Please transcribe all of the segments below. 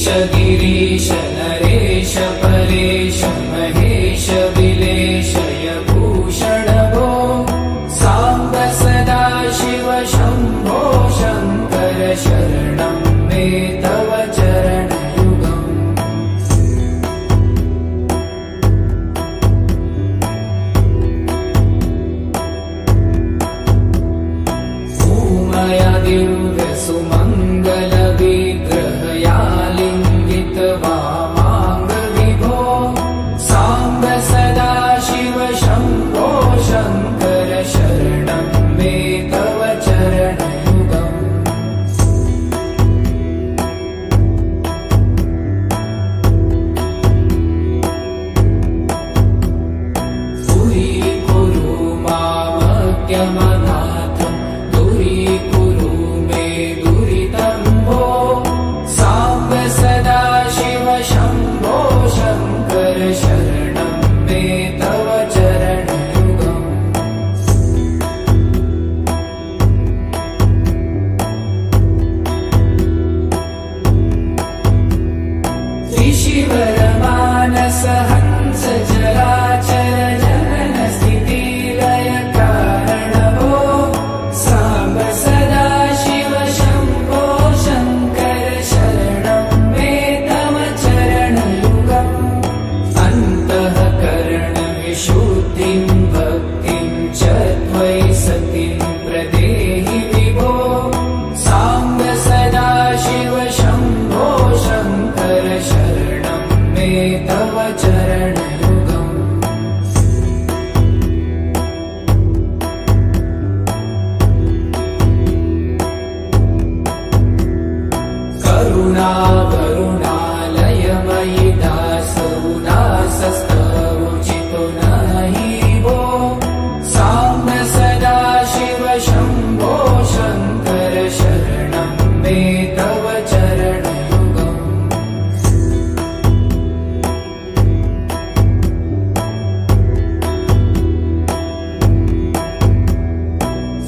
गिरीश नरेश परेश महेश विलेशय भूषण भो साम्ब सदा शिव शम्भो शङ्कर शरणं मे तव चरणयुगम् भूमया दिव्य सुमङ्गल विग्रहया लिङ्गित वामाङ्ग विभो साम्ब सदा शिव शम्भो शङ्कर शरणं मे तव चरणयुगम् दूरीकुरु मामज्ञमनाथं दूरीकुरु मे दुरितं भो साम्ब सदा शिव शम्भो शङ्कर शरणं मे तव चरणयुगम् ऋषिवरमानस हंस चराचर जनन स्थिति लय कारण भो साम्ब सदा शिव शम्भो शङ्कर शरणं मे तव चरणयुगम् अन्तःकरण विशुद्धिं भक्तिं च त्वयि सतिं प्रदेहि विभो साम्ब सदा शिव शम्भो शङ्कर शरणं मे तव चरणयुगम् करुणा करुणालयमयि दासोदासस्तवोचितो नहि भो साम्ब सदा शिव शम्भो शङ्कर शरणं मे तव चरणयुगम्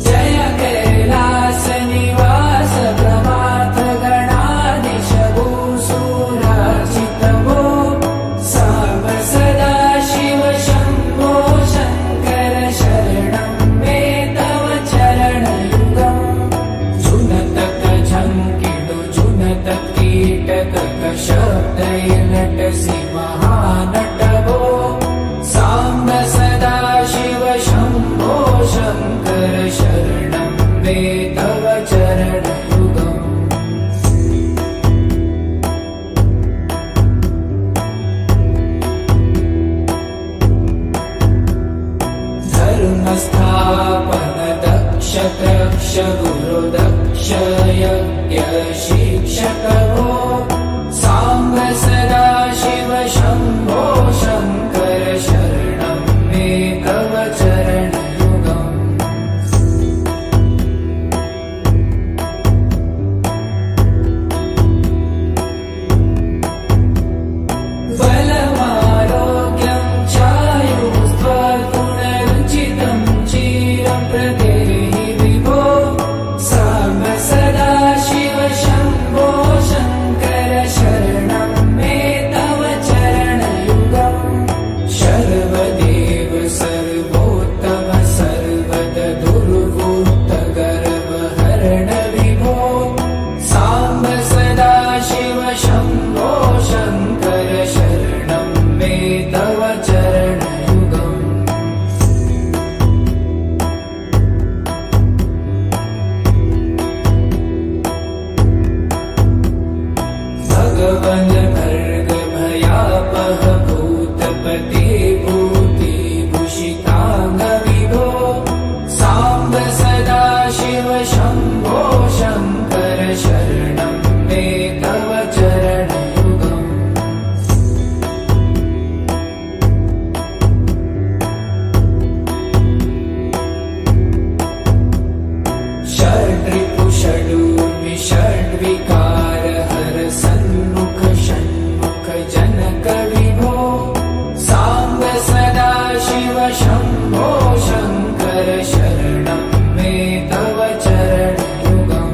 जय कैलास निवास प्रमाथ गणाधीश भूसुरार्चित भो साम्ब सदा शिव शम्भो शङ्कर शरणं मे तव चरणयुगम् जुनतक झङ्किडु जुनत कीटक शब्दैर्नटसि महानट भो साम्ब सदा शिव शम्भो शङ्कर शरणं मे तव चरणयुगम् धर्मस्थापन दक्ष रक्ष गुरु दक्ष यज्ञ शिक्षक भो साम्ब सदा शिव शम्भो शङ्कर शरणं मे तव चरणयुगम् बलमारोग्यं चायुस्त्वगुणरुचितं चिरं प्रदेहि विभो साम्ब सदा शिव शम्भो शङ्कर शरणं मे तव चरणयुगम् शर्वदेव सर्वोत्तम सर्वद दुर्वृत्त गर्वहरण विभो साम्ब सदा शिव शम्भो शङ्कर शरणं मे तव चरणयुगम् भगवन् भर्ग भयापह भूतपते भूतिभूषिताङ्ग विभो साम्ब सदा शिव शम्भो शङ्कर शरणं मे तव चरणयुगम् षड्रिपु षडूर्मि षड्विकार हर सन्मुख षण्मुख जनक विभो साम्ब सदा शिव शम्भो शङ्कर शरणं मे तव चरणयुगम्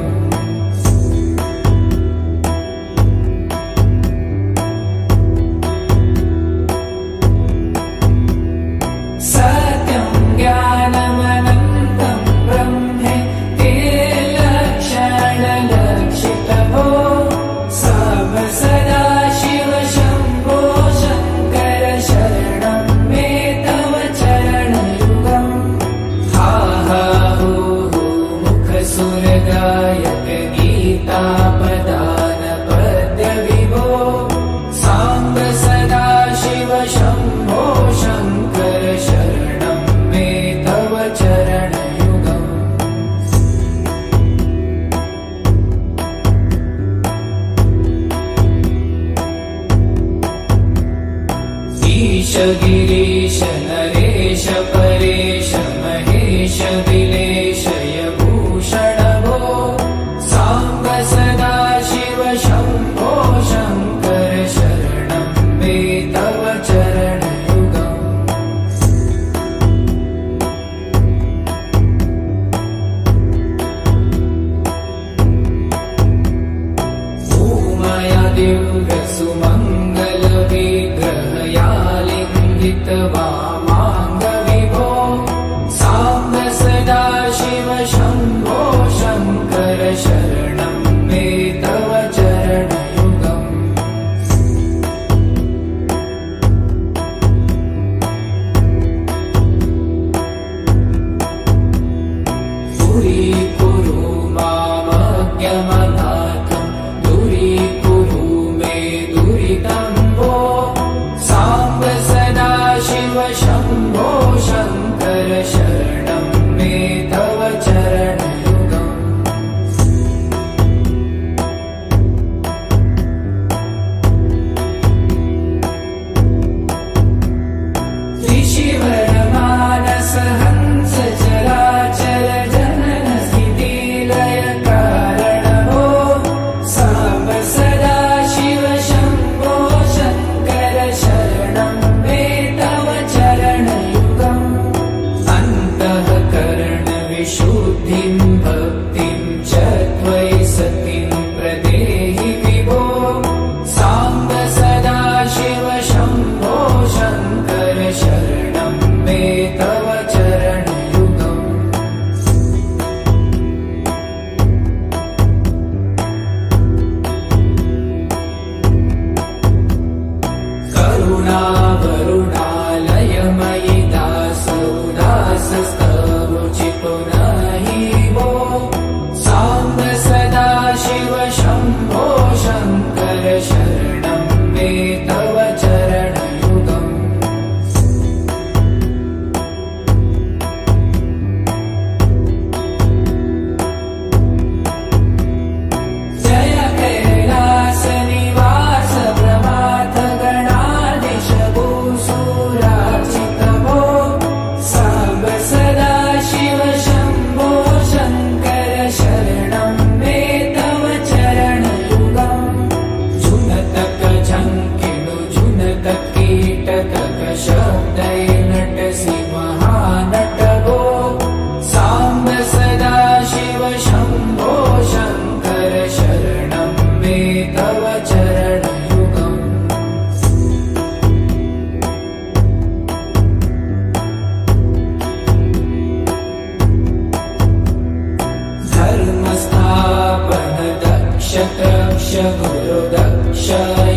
गुरुदक्ष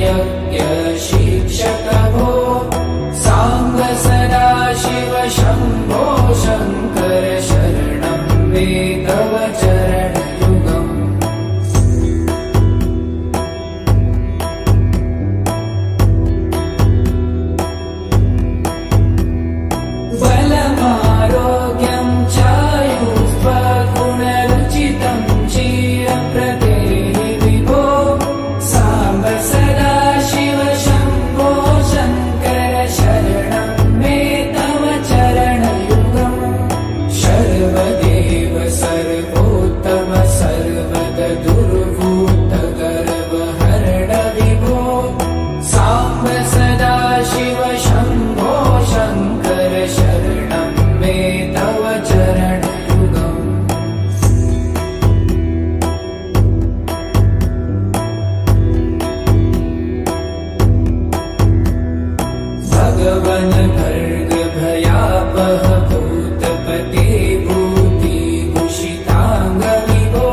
यज्ञ शिक्षक भो साम्ब सदाशिव शम्भो शङ्कर शरणं मे तव चरणयुगम् बलमारोग्यं चायुस्त्वगुणरुचितं चिरप्रदेहि विभो साम्ब सदाशिव शम्भो शङ्कर शरणं मे तव चरणयुगम् सर्वदेव सर्वोत्तम सर्वगदुर्भूतगर्वहरण विभो साम्ब सदाशिव शम्भो शङ्कर शरणं मे तव चरणयुगम् भगवन् भर्गभयापः भूतपते भूतिभूषिताङ्ग विभो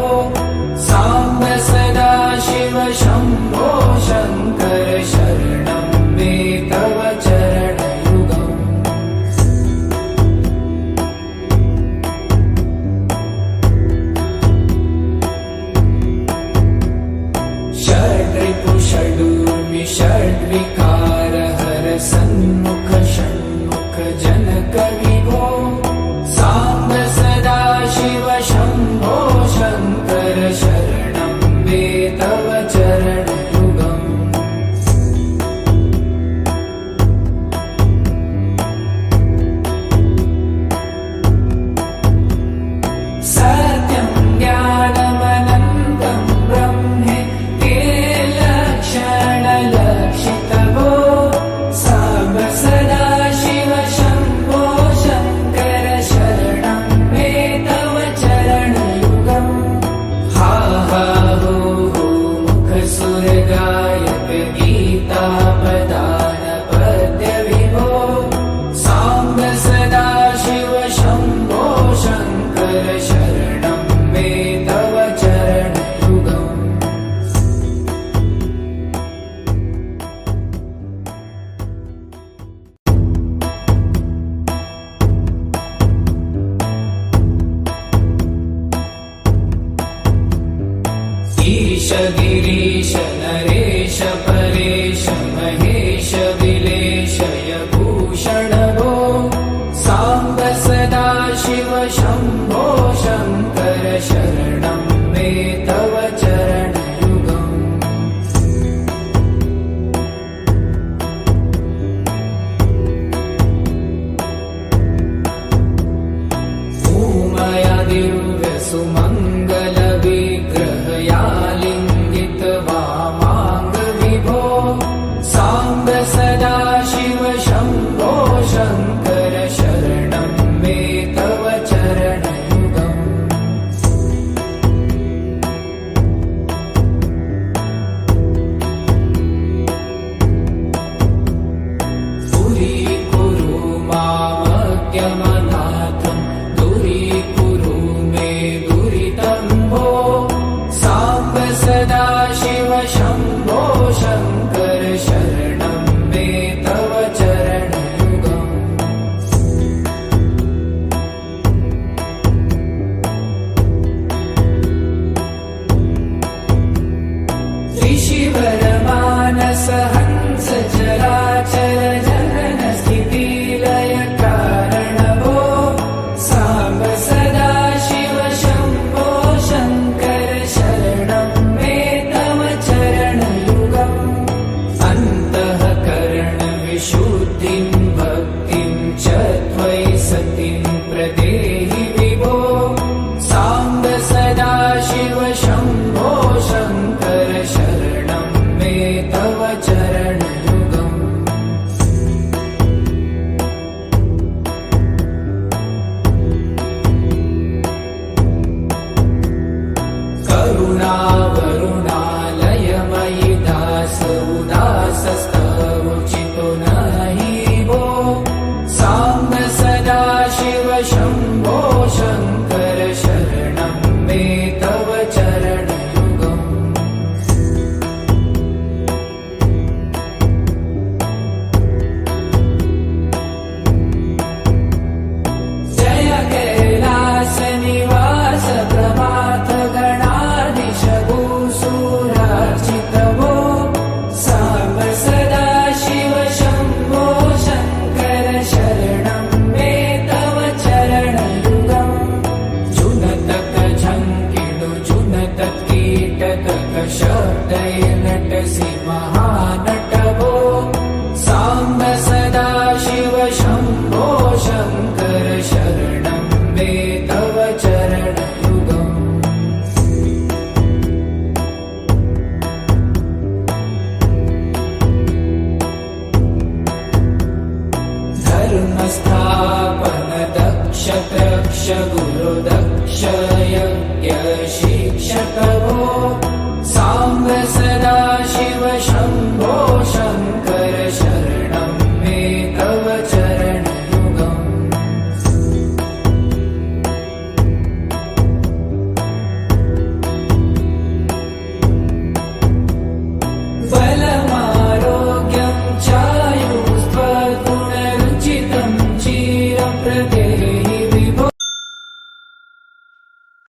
साम्ब सदाशिव शम्भो शङ्कर शरणं मे तव चरणयुगम् षड्रिपुषडूर्मि षड्विकार हर सन्मुख षण्मुख जनक विभो साम्ब सदाशिव शम्भो शङ्कर शरणं मे तव चरणयुगम् सत्यं ज्ञानमनन्तं ब्रह्मे लक्षणलक्षितभो साम्ब सदाशिव शम्भो शङ्कर शरणं मे तव चरणयुगम् हा हा हो हो मुखसुरगायक गीतापदान पद्य विभो साम्ब सदाशिव शम्भो शङ्कर शरणं मे तव चरणयुगम् ईश गिरीश नरेश परेश महेश विलेशय भूषण भो साम्ब सदाशिव शम्भो शङ्कर शरणं मे तव चरणयुगम् उमयादिव्यसुमङ्गलविग्रहयालिङ्गित वामाङ्ग विभो साम्ब सदाशिव शम्भो शङ्कर शरणं मे तव चरणयुगम् दूरीकुरु मामज्ञमनाथं दूरीकुरु मे दुरितं भो साम्ब सदाशिव शम्भो शङ्कर शरणं मे तव चरणयुगम् ऋषिवरमानस हंस चराचर जनन स्थितिलय कारण भो साम्ब सदाशिव शम्भो शङ्कर शरणं मे तव चरणयुगम् अन्तःकरण विशुद्धिं भक्तिं च त्वयि सतिं प्रदेहि विभो साम्ब सदाशिव शम्भो शङ्कर शरणं मे तव चरणयुगम् करुणावरुणालयमयि दास उदासस्तवोचितो नहि भो साम्ब सदाशिव शम्भो शङ्कर शरणं मे तव चरणयुगम् क्षत्रक्ष गुरुदक्ष यज्ञ शिक्षक वो साम्ब सदा